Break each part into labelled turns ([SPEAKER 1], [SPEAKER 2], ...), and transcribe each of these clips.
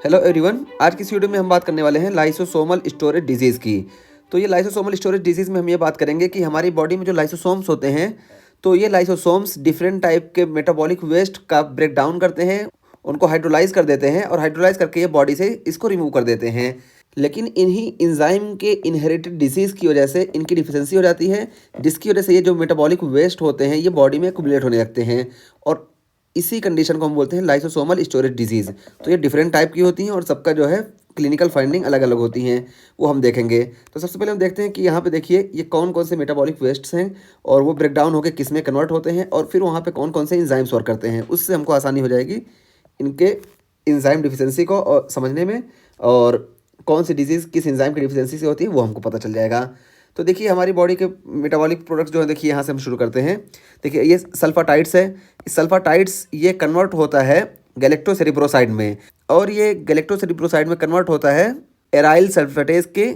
[SPEAKER 1] Hello everyone, आज की इस वीडियो में हम बात करने वाले हैं लाइसोसोमल स्टोरेज डिजीज़ की। तो ये लाइसोसोमल स्टोरेज डिजीज़ में हम ये बात करेंगे कि हमारी बॉडी में जो लाइसोसोम्स होते हैं, तो ये लाइसोसोम्स डिफरेंट टाइप के मेटाबॉलिक वेस्ट का ब्रेक डाउन करते हैं, उनको हाइड्रोलाइज कर देते हैं और हाइड्रोलाइज करके ये बॉडी से इसको रिमूव कर देते हैं। लेकिन इन्हीं एंजाइम के इनहेरिटेड डिसीज़ की वजह से इनकी डिफिशियंसी हो जाती है, जिसकी वजह से ये जो मेटाबॉलिक वेस्ट होते हैं ये बॉडी में एक्युमुलेट होने लगते हैं और इसी कंडीशन को हम बोलते हैं लाइसोसोमल स्टोरेज डिजीज़। तो ये डिफरेंट टाइप की होती हैं और सबका जो है क्लिनिकल फाइंडिंग अलग अलग होती हैं, वो हम देखेंगे। तो सबसे पहले हम देखते हैं कि यहाँ पे देखिए ये कौन कौन से मेटाबॉलिक वेस्ट्स हैं और वो ब्रेक डाउन होकर किस में कन्वर्ट होते हैं और फिर वहाँ पे कौन कौन से एंजाइम्स वर्क करते हैं। उससे हमको आसानी हो जाएगी इनके एंजाइम डिफिशियंसी को समझने में, और कौन सी डिजीज़ किस एंजाइम की डिफिशियंसी से होती है वो हमको पता चल जाएगा। तो देखिए हमारी बॉडी के मेटाबॉलिक प्रोडक्ट्स जो है, देखिए यहाँ से हम शुरू करते हैं। देखिए ये सल्फाटाइड्स है। इस सल्फाटाइड्स ये कन्वर्ट होता है गैलेक्टोसेरिब्रोसाइड में, और ये गैलेक्टोसेरिब्रोसाइड में कन्वर्ट होता है एराइल सल्फेटेज के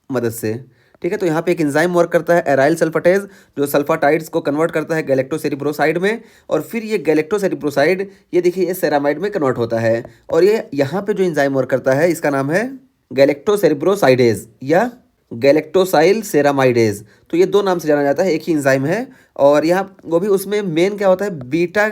[SPEAKER 1] मदद से। ठीक है, तो यहाँ पे एक एंजाइम वर्क करता है एराइल सल्फेटेज, जो सल्फाटाइड्स को कन्वर्ट करता है गैलेक्टोसेरिब्रोसाइड में, और फिर ये गैलेक्टोसेरिब्रोसाइड ये देखिए ये सेरामाइड में कन्वर्ट होता है। और ये यहाँ पे जो एंजाइम वर्क करता है इसका नाम है गैलेक्टोसेरिब्रोसाइडेज या गैलेक्टोसाइल सेरामाइडेज। तो ये दो नाम से जाना जाता है, एक ही एंजाइम है। और यहाँ वो भी उसमें मेन क्या होता है, बीटा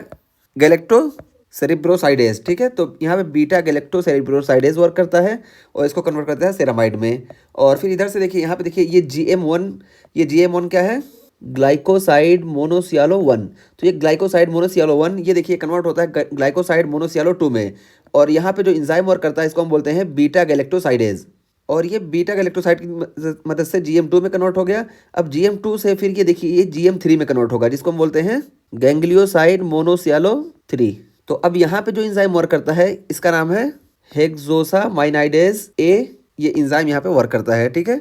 [SPEAKER 1] गैलेक्टोसेरिब्रोसाइडेज। ठीक है, तो यहाँ पे बीटा गैलेक्टोसेरिब्रोसाइडेज वर्क करता है और इसको कन्वर्ट करता है सेरामाइड में। और फिर इधर से देखिए यहाँ पे देखिए ये GM1, ये GM1 क्या है, ग्लाइकोसाइड मोनोसियालो 1। तो ये ग्लाइकोसाइड मोनोसियालो 1 ये देखिए कन्वर्ट होता है ग्लाइकोसाइड मोनोसियालो 2 में, और यहाँ पे जो एंजाइम वर्क करता है इसको हम बोलते हैं बीटा गैलेक्टोसाइडेज। और ये बीटा गैलेक्टोसाइड की मदद से GM2 में कन्वर्ट हो गया। अब GM2 से फिर ये देखिए ये GM3 में कन्वर्ट होगा, जिसको हम बोलते हैं गैंग्लियोसाइड मोनोसियालो 3। तो अब यहाँ पे जो एंजाइम वर्क करता है इसका नाम है हेक्सोसामाइनाइडेज ए। ये एंजाइम यहाँ पे वर्क करता है। ठीक है,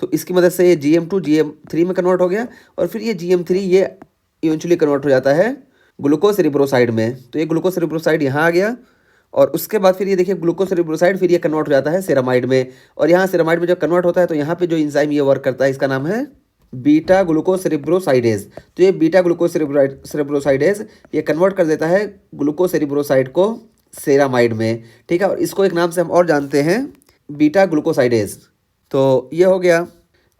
[SPEAKER 1] तो इसकी मदद से ये GM2 GM3 में कन्वर्ट हो गया, और फिर ये GM3 ये इवेंचुअली कन्वर्ट हो जाता है ग्लूकोसेरिब्रोसाइड में। तो ये ग्लूकोसेरिब्रोसाइड यहाँ आ गया, और उसके बाद फिर ये देखिए ग्लूकोसेरिब्रोसाइड फिर ये कन्वर्ट हो जाता है सेरामाइड में, और यहाँ सेरामाइड में जब कन्वर्ट होता है तो यहाँ पे जो एंजाइम ये वर्क करता है इसका नाम है बीटा ग्लूकोसेरिब्रोसाइडेज। तो ये बीटा ग्लूकोसेरिब्रोसाइडेज ये कन्वर्ट कर देता है ग्लूकोसेरिब्रोसाइड को सेरामाइड में। ठीक है, और इसको एक नाम से हम और जानते हैं बीटा ग्लूकोसाइडेज। तो ये हो गया।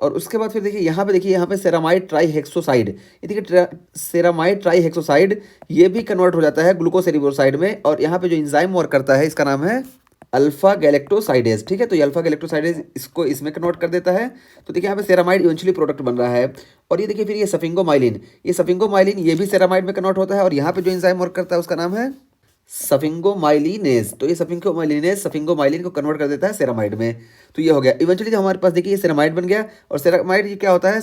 [SPEAKER 1] और उसके बाद फिर देखिए यहाँ पे सेरामाइड ट्राईहेक्सोसाइड, ये देखिए सेरामाइड ट्राईहेक्सोसाइड ये भी कन्वर्ट हो जाता है ग्लूकोसेरिब्रोसाइड में, और यहाँ पे जो एंजाइम वर्क करता है इसका नाम है अल्फा गैलेक्टोसाइडेज। ठीक है, तो ये अल्फा गैलेक्टोसाइडेज इसको इसमें कन्वर्ट कर देता है। तो देखिए यहाँ पे सेरामाइड इवेंचुअली प्रोडक्ट बन रहा है। और ये देखिए फिर ये सफिंगोमाइलिन ये भी सेरामाइड में कन्वर्ट होता है, और यहाँ पे जो एंजाइम वर्क करता है उसका नाम है सफिंगोमाइलिनेज। तो ये सफिंगोमाइलिन को कन्वर्ट कर देता है सेरामाइड में। तो ये हो गया। इवेंचुअली जो हमारे पास देखिए ये सेरामाइड बन गया, और सेरामाइड ये क्या होता है,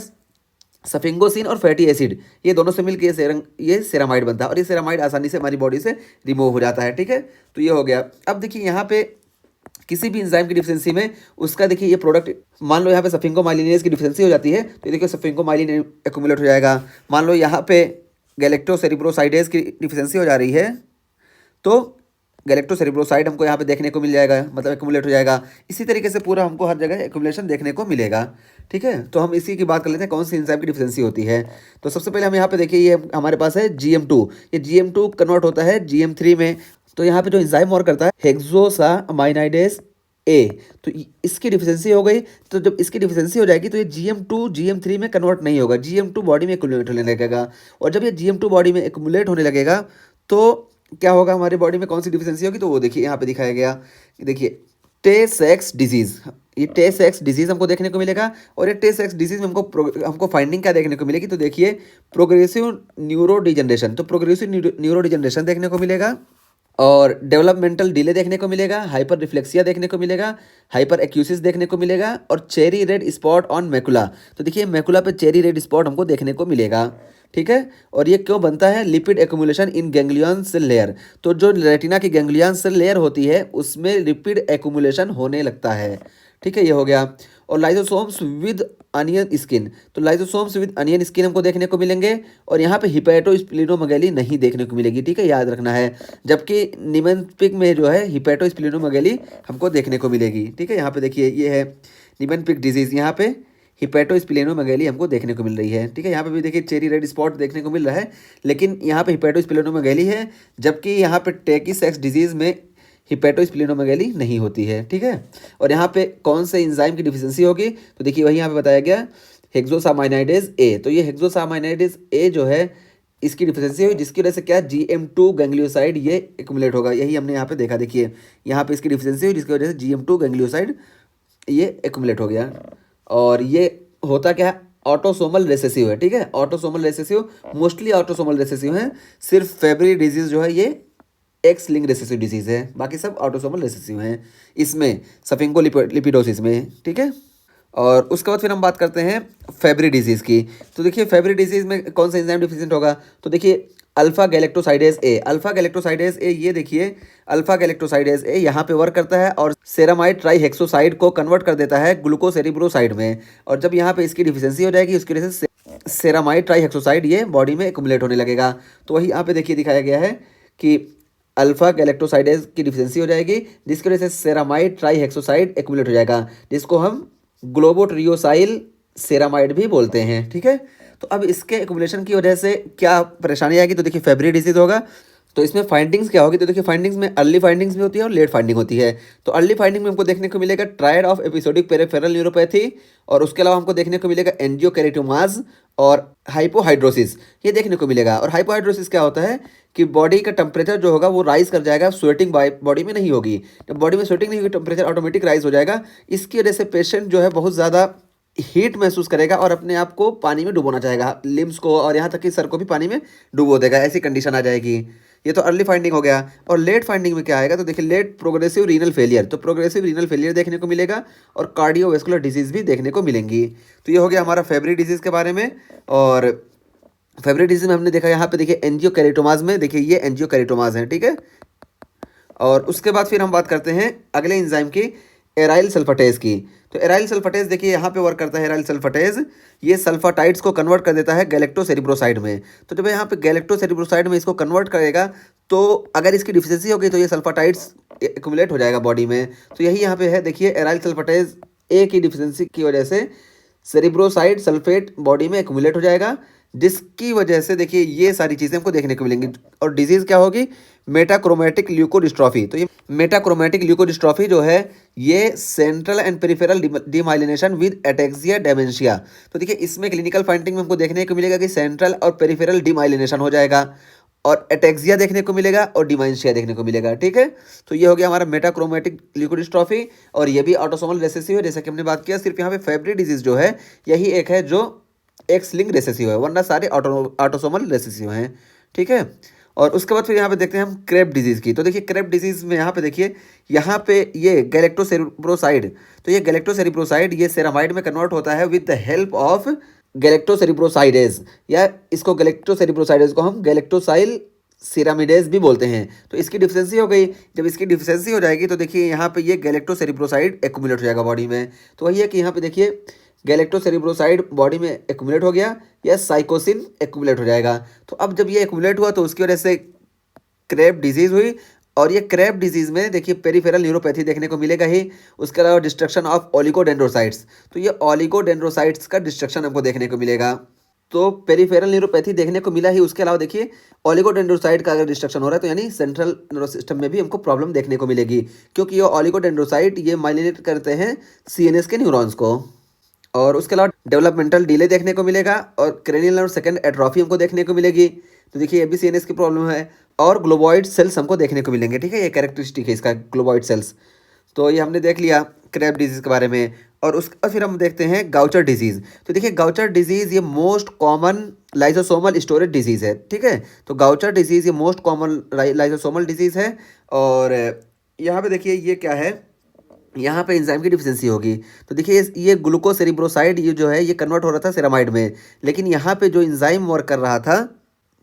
[SPEAKER 1] सफिंगोसिन और फैटी एसिड ये दोनों से मिलकर ये सेरामाइड बनता है, और ये सेरामाइड आसानी से हमारी बॉडी से रिमूव हो जाता है। ठीक है, तो ये हो गया। अब देखिए यहाँ पे किसी भी एंजाइम की डिफिशियंसी में उसका देखिए ये प्रोडक्ट, मान लो यहाँ पे सफिंगोमाइलिनेज की डिफिशियंसी हो जाती है तो ये देखिए सफिंगोमाइलिन एक्युमुलेट हो जाएगा। मान लो यहाँ पे गैलेक्टोसेरिब्रोसाइडेज की डिफिशियंसी हो जा रही है तो गैलेक्टोसेरिब्रोसाइड हमको यहाँ पे देखने को मिल जाएगा, मतलब एक्युमुलेट हो जाएगा। इसी तरीके से पूरा हमको हर जगह एक्युमुलेशन देखने को मिलेगा। ठीक है, तो हम इसी की बात कर लेते हैं कौन सी एंजाइम की डिफिशियंसी होती है। तो सबसे पहले हम यहाँ पे देखिए ये हमारे पास है GM2, ये GM2 कन्वर्ट होता है GM3 में। तो यहाँ पे जो एंजाइम वर्क करता है हेक्सोसामाइनाइडेज ए, तो इसकी डिफिशियंसी हो गई। तो जब इसकी डिफिशियंसी हो जाएगी तो ये GM2 GM3 में कन्वर्ट नहीं होगा, GM2 बॉडी में एक्युमुलेट होने लगेगा। और जब ये GM2 बॉडी में एक्युमुलेट होने लगेगा तो क्या होगा, हमारी बॉडी में कौन सी डिफिशियंसी होगी, तो वो देखिए यहाँ पे दिखाया गया। देखिए टे-सेक्स डिजीज़, ये टे-सेक्स डिजीज़ हमको देखने को मिलेगा। और ये टे-सेक्स डिजीज़ में हमको फाइंडिंग क्या देखने को मिलेगी, तो देखिए प्रोग्रेसिव न्यूरो डिजनरेशन, तो प्रोग्रेसिव न्यूरो डिजनरेशन देखने को मिलेगा, और डेवलपमेंटल डिले देखने को मिलेगा, हाइपर रिफ्लेक्सिया देखने को मिलेगा, हाइपर एक्यूसिस देखने को मिलेगा, और cherry red spot on macula. तो देखिए मैकुला पे चेरी रेड स्पॉट हमको देखने को मिलेगा। ठीक है, और ये क्यों बनता है, लिपिड एक्युमुलेशन इन गैंग्लियन सेल लेयर। तो जो रेटिना की गैंग्लियन सेल लेयर होती है उसमें लिपिड एक्युमुलेशन होने लगता है। ठीक है, ये हो गया। और लाइसोसोम्स विद अनियन स्किन, तो लाइसोसोम्स विद अनियन स्किन हमको देखने को मिलेंगे, और यहाँ पे हिपैटोस्प्लिनोमेगेली नहीं देखने को मिलेगी। ठीक है, याद रखना है। जबकि निमेनपिक में जो है हिपैटोस्प्लिनोमेगेली हमको देखने को मिलेगी। ठीक है, यहाँ पे देखिए ये है निमेनपिक डिजीज़, यहाँ पे हिपैटोस्प्लिनोमेगेली हमको देखने को मिल रही है। ठीक है, यहाँ पे भी देखिए चेरी रेड स्पॉट देखने को मिल रहा है, लेकिन यहाँ पे हिपैटोस्प्लिनोमेगेली है, जबकि यहाँ पे टेकी सेक्स डिजीज़ में हिपेटोस्प्लीनोमेगेली नहीं होती है, ठीक है। और यहाँ पे कौन से एंजाइम की डिफिशियंसी होगी, तो देखिए वही यहाँ पे बताया गया हेक्सोसामाइनाइडेज ए। तो ये हेक्सोसामाइनाइडेज ए जो है इसकी डिफिशियंसी हुई, जिसकी वजह से क्या GM2 गैंग्लियोसाइड ये एक्युमुलेट होगा। यही हमने यहाँ पे देखा, देखिए यहाँ पे इसकी डिफिशियंसी हुई जिसकी वजह से GM2 गैंग्लियोसाइड ये एक्युमुलेट हो गया। और ये होता क्या है, ऑटोसोमल रेसेसिव है, ठीक है। Autosomal recessive, mostly autosomal recessive है। सिर्फ फेब्री डिजीज जो है ये एक्स लिंक रेसेसिव डिजीज है, बाकी सब ऑटोसोमल रेसेसिव हैं इसमें, सफिंगो लिपिडोसिस में, ठीक है। और उसके बाद फिर हम बात करते हैं फेब्री डिजीज़ की। तो देखिए फेब्री डिजीज़ में कौन सा एंजाइम डिफिशिएंट होगा, तो देखिए अल्फा गैलेक्टोसाइडेज ए। अल्फा गैलेक्टोसाइडेज ए, ये देखिए अल्फा गैलेक्टोसाइडेज ए यहाँ पे वर्क करता है और सेरामाइड ट्राईहेक्सोसाइड को कन्वर्ट कर देता है ग्लूकोसेरिब्रोसाइड में। और जब यहाँ पे इसकी डिफिशियंसी हो जाएगी उसकी वजह से सेरामाइड ट्राईहेक्सोसाइड ये बॉडी में एक्युमुलेट होने लगेगा। तो वही यहाँ पे देखिए दिखाया गया है कि अल्फा गैलेक्टोसाइडेज की डिफिशियंसी हो जाएगी जिसकी वजह से सेरामाइड ट्राईहेक्सोसाइड एक्युमुलेट हो जाएगा, जिसको हम ग्लोबोट्रियोसाइल सेरामाइड भी बोलते हैं, ठीक है। तो अब इसके एक्युमुलेशन की वजह से क्या परेशानी आएगी, तो देखिए फेब्री डिजीज होगा। तो इसमें फाइंडिंग्स क्या होगी, तो देखिए फाइंडिंग्स में अर्ली फाइंडिंग्स भी होती है और लेट फाइंडिंग होती है। तो अर्ली फाइंडिंग में हमको देखने को मिलेगा triad of episodic peripheral neuropathy, और उसके अलावा हमको देखने को मिलेगा एंजियोकेरेटोमास और हाइपोहाइड्रोसिस, ये देखने को मिलेगा। और हाइपोहाइड्रोसिस क्या होता है कि बॉडी का टेम्परेचर जो होगा वो राइज कर जाएगा, स्वेटिंग बॉडी में नहीं होगी। जब बॉडी में स्वेटिंग नहीं होगी टेम्परेचर ऑटोमेटिक राइज हो जाएगा। इसकी वजह से पेशेंट जो है बहुत ज़्यादा हीट महसूस करेगा और अपने आप को पानी में डुबोना चाहेगा, लिम्स को और यहाँ तक कि सर को भी पानी में डुबो देगा, ऐसी कंडीशन आ जाएगी। ये तो अर्ली फाइंडिंग हो गया। और लेट फाइंडिंग में क्या आएगा, तो देखिए लेट प्रोग्रेसिव रीनल फेलियर, तो प्रोग्रेसिव रीनल फेलियर देखने को मिलेगा और कार्डियोवेस्कुलर डिजीज भी देखने को मिलेंगी। तो ये हो गया हमारा फेब्री डिजीज के बारे में। और फेब्री डिजीज में हमने देखा यहाँ पे देखिए एंजियोकेरेटोमास में, देखिए ये एंजियोकेरेटोमास है, ठीक है। और उसके बाद फिर हम बात करते हैं अगले एंजाइम की, एराइल सल्फाटेज की। तो एराइल सल्फाटेज देखिए यहाँ पे वर्क करता है एराइल सल्फाटेज, ये सल्फाटाइड्स को कन्वर्ट कर देता है गैलेक्टोसेरिब्रोसाइड में। तो जब यहाँ पे गैलेक्टोसेरिब्रोसाइड में इसको कन्वर्ट करेगा तो अगर इसकी डिफिशियंसी होगी तो ये सल्फाटाइड्स एक्युमुलेट हो जाएगा बॉडी में। तो यही यहाँ पे है, देखिए एराइल सल्फाटेज ए की डिफिशियंसी की वजह से सेरिब्रोसाइड सल्फेट बॉडी में एक्युमुलेट हो जाएगा, जिसकी वजह से देखिए ये सारी चीज़ें हमको देखने को मिलेंगी। और डिजीज़ क्या होगी, मेटाक्रोमैटिक ल्यूकोडिस्ट्रॉफी। तो ये मेटाक्रोमैटिक ल्यूकोडिस्ट्रॉफी जो है ये central and peripheral demyelination with ataxia dementia. तो देखिए इसमें क्लिनिकल फाइंडिंग में हमको देखने को मिलेगा कि सेंट्रल और पेरिफेरल डीमाइलिनेशन हो जाएगा और एटेक्सिया देखने को मिलेगा और डिमेंशिया देखने को मिलेगा, ठीक है। तो ये हो गया हमारा मेटाक्रोमैटिक ल्यूकोडिस्ट्रॉफी, और ये भी ऑटोसोमल रेसेसिव है जैसा कि हमने बात किया। सिर्फ यहाँ पे फेब्री डिजीज जो है यही एक है जो एक्स लिंक रेसेसिव है, वरना सारे ऑटोसोमल रेसेसिव हैं, ठीक है। और उसके बाद फिर यहाँ पे देखते हैं हम क्रेब डिजीज़ की। तो देखिए क्रेब डिजीज़ में यहाँ पे देखिए यहाँ पे ये गैलेक्टोसेरिब्रोसाइड, तो ये गैलेक्टोसेरिब्रोसाइड ये सेरामाइड में कन्वर्ट होता है विद द हेल्प ऑफ गैलेक्टोसेरिब्रोसाइडेज, या इसको गैलेक्टोसेरिब्रोसाइडेज को हम गैलेक्टोसाइल सिरामिडेज भी बोलते हैं। तो इसकी डिफिशियंसी हो गई, जब इसकी डिफिशियंसी हो जाएगी तो देखिए यहाँ पे ये गैलेक्टोसेरिब्रोसाइड एक्युमुलेट हो जाएगा बॉडी में। तो वही है कि यहाँ पे देखिए गैलेक्टोसेरिब्रोसाइड बॉडी में एक्युमुलेट हो गया या साइकोसिन एक्युमुलेट हो जाएगा। तो अब जब ये एक्युमुलेट हुआ तो उसकी वजह से क्रेब डिजीज़ हुई, और ये क्रेब डिजीज़ में देखिए पेरिफेरल न्यूरोपैथी देखने को मिलेगा ही। उसके अलावा डिस्ट्रक्शन ऑफ ओलिगोडेंड्रोसाइट्स, तो ये ओलिगोडेंड्रोसाइट्स का डिस्ट्रक्शन हमको देखने को मिलेगा। तो पेरिफेरल न्यूरोपैथी देखने को मिला ही, उसके अलावा देखिए ओलिगोडेंड्रोसाइड का अगर डिस्ट्रक्शन हो रहा है तो यानी सेंट्रल नर्वस सिस्टम में भी हमको प्रॉब्लम देखने को मिलेगी, क्योंकि ये ओलिगोडेंड्रोसाइड ये माइलिनेट करते हैं CNS के न्यूरॉन्स को। और उसके अलावा डेवलपमेंटल डिले देखने को मिलेगा और क्रेनियल नर्व सेकंड एट्रोफी हमको देखने को मिलेगी। तो देखिए ये भी CNS की प्रॉब्लम है। और ग्लोबॉइड सेल्स हमको देखने को मिलेंगे, ठीक है, ये कैरेक्टरिस्टिक है इसका ग्लोबॉइड सेल्स। तो ये हमने देख लिया क्रेब डिजीज़ के बारे में। और उसका फिर हम देखते हैं गाउचर डिजीज़। तो देखिए गाउचर डिजीज़ ये most common lysosomal storage disease है, ठीक है। तो गाउचर डिजीज़ ये मोस्ट कॉमन लाइसोसोमल डिजीज़ है। और यहाँ पे देखिए ये क्या है, यहाँ पे एंजाइम की डिफिशियंसी होगी। तो देखिए ये ग्लूकोसेरिब्रोसाइड ये जो है ये कन्वर्ट हो रहा था सेरामाइड में, लेकिन यहाँ पे जो एंजाइम वर्क कर रहा था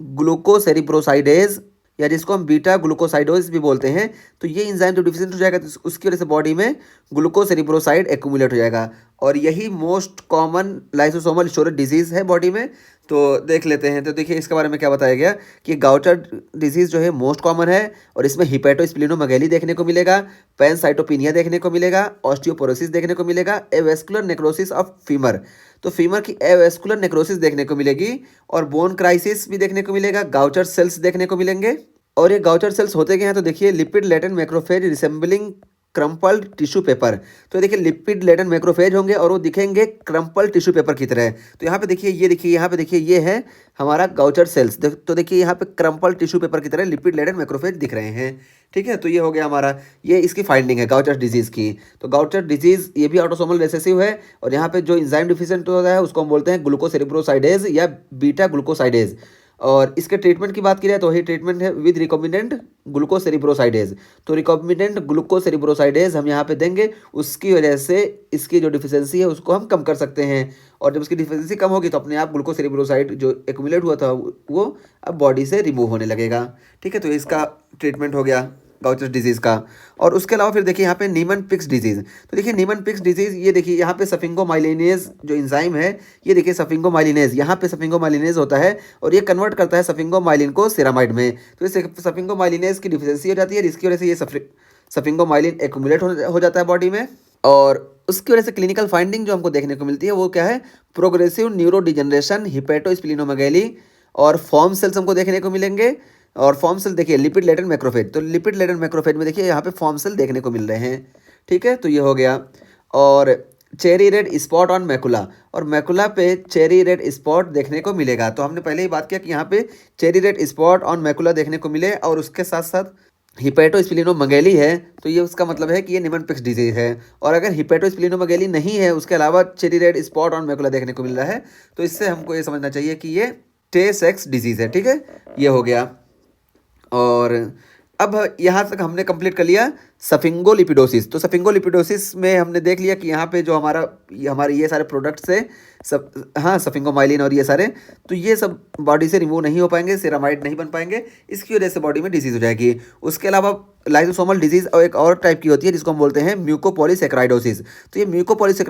[SPEAKER 1] ग्लूकोसेरिब्रोसाइडेज, या जिसको हम बीटा ग्लूकोसाइडोज भी बोलते हैं, तो ये एंजाइम जो डिफिशिएंट हो जाएगा तो उसकी वजह से बॉडी में ग्लूकोसेरिब्रोसाइड एक्युमुलेट हो जाएगा। और यही most common lysosomal storage disease है बॉडी में। तो देख लेते हैं। तो देखिए इसके बारे में क्या बताया गया कि गाउचर डिजीज़ जो है मोस्ट कॉमन है, और इसमें हिपेटोस्प्लीनोमेगेली देखने को मिलेगा, पैनसाइटोपिनिया देखने को मिलेगा, ऑस्टियोपोरोसिस देखने को मिलेगा, एवेस्कुलर नेक्रोसिस ऑफ फीमर, तो फीमर की एवेस्कुलर नेक्रोसिस देखने को मिलेगी, और बोन क्राइसिस भी देखने को मिलेगा, गाउचर सेल्स देखने को मिलेंगे, और ये गाउचर सेल्स होते क्या हैं, तो देखिए lipid latent macrophage resembling crumpled tissue paper. तो देखिए लिपिड लेटेंट मैक्रोफेज होंगे और वो दिखेंगे क्रम्पल टिश्यू पेपर की तरह। तो यहाँ पे देखिए यहाँ पे देखिए ये है हमारा गाउचर सेल्स। तो देखिए यहाँ पे क्रम्पल टिश्यू पेपर की तरह लिपिड लेटेंट मैक्रोफेज दिख रहे हैं। ठीक है, तो ये हो गया हमारा, ये इसकी फाइंडिंग है गाउचर डिजीज़ की। तो गाउचर डिजीज़ ये भी ऑटोसोमल रिसेसिव है, और यहाँ पे जो इंजाइम डिफिशिएंट होता है उसको हम बोलते हैं ग्लूकोसेरिब्रोसाइडेज या बीटा ग्लूकोसाइडेज। और इसके ट्रीटमेंट की बात की जाए तो वही ट्रीटमेंट है विद रिकॉम्बिनेंट ग्लूकोसेरिब्रोसाइडेज। तो रिकॉम्बिनेंट ग्लूकोसेरिब्रोसाइडेज हम यहाँ पे देंगे, उसकी वजह से इसकी जो डिफिशियंसी है उसको हम कम कर सकते हैं। और जब उसकी डिफिशियंसी कम होगी तो अपने आप ग्लूकोसेरिब्रोसाइड जो एक्यूमुलेट हुआ था वो अब बॉडी से रिमूव होने लगेगा। ठीक है, तो इसका ट्रीटमेंट हो गया गाउचर डिजीज़ का। और उसके अलावा फिर देखिए यहाँ पे नीमन पिक्स डिजीज़। तो देखिए नीमन पिक्स डिजीज़, ये देखिए यहाँ पे सफिंगोमाइलिनेज जो इंजाइम है, ये देखिए सफिंगोमाइलिनेज, यहाँ पे सफिंगोमाइलिनेज होता है और ये कन्वर्ट करता है सफिंगोमाइलिन को सेरामाइड में। तो इस सफिंगोमाइलिनेज की डिफिशियंसी हो जाती है, जिसकी वजह से ये सफिंगोमाइलिन एक्यूमुलेट हो जाता है बॉडी में। और उसकी वजह से क्लिनिकल फाइंडिंग जो हमको देखने को मिलती है वो क्या है, प्रोग्रेसिव न्यूरो डिजनरेशन, हिपेटोस्प्लिनोमेगैली और फॉर्म सेल्स हमको देखने को मिलेंगे। और फॉर्म सेल देखिए लिपिड लेटेंट मैक्रोफेज, तो लिपिड लेटेंट मैक्रोफेज में देखिए यहाँ पे फॉर्म सेल देखने को मिल रहे हैं। ठीक है, तो ये हो गया। और cherry red spot on macula, और मैकुला पे चेरी रेड स्पॉट देखने को मिलेगा। तो हमने पहले ही बात किया कि यहाँ पे cherry red spot on macula देखने को मिले, और उसके साथ साथ हिपेटोस्प्लिनोमेगैली है, तो ये उसका मतलब है कि ये निमनपिक्स डिजीज है। और अगर हिपेटोस्प्लिनोमेगैली नहीं है, उसके अलावा cherry red spot on macula देखने को मिल रहा है, तो इससे हमको ये समझना चाहिए कि ये टे सेक्स डिजीज है। ठीक है, ये हो गया। और अब यहाँ तक हमने कंप्लीट कर लिया सफिंगोलिपिडोसिस। तो सफिंगोलिपिडोसिस में हमने देख लिया कि यहाँ पे जो हमारे ये सारे प्रोडक्ट्स है सब, हाँ सफिंगोमाइलिन और ये सारे, तो ये सब बॉडी से रिमूव नहीं हो पाएंगे, सेरामाइड नहीं बन पाएंगे, इसकी वजह से बॉडी में डिजीज़ हो जाएगी। उसके अलावा लाइसोसोमल डिजीज़ और एक और टाइप की होती है जिसको हम बोलते हैं म्यूकोपॉलीसैकेराइडोसिस। तो ये म्यूकोपॉलीसैकेराइड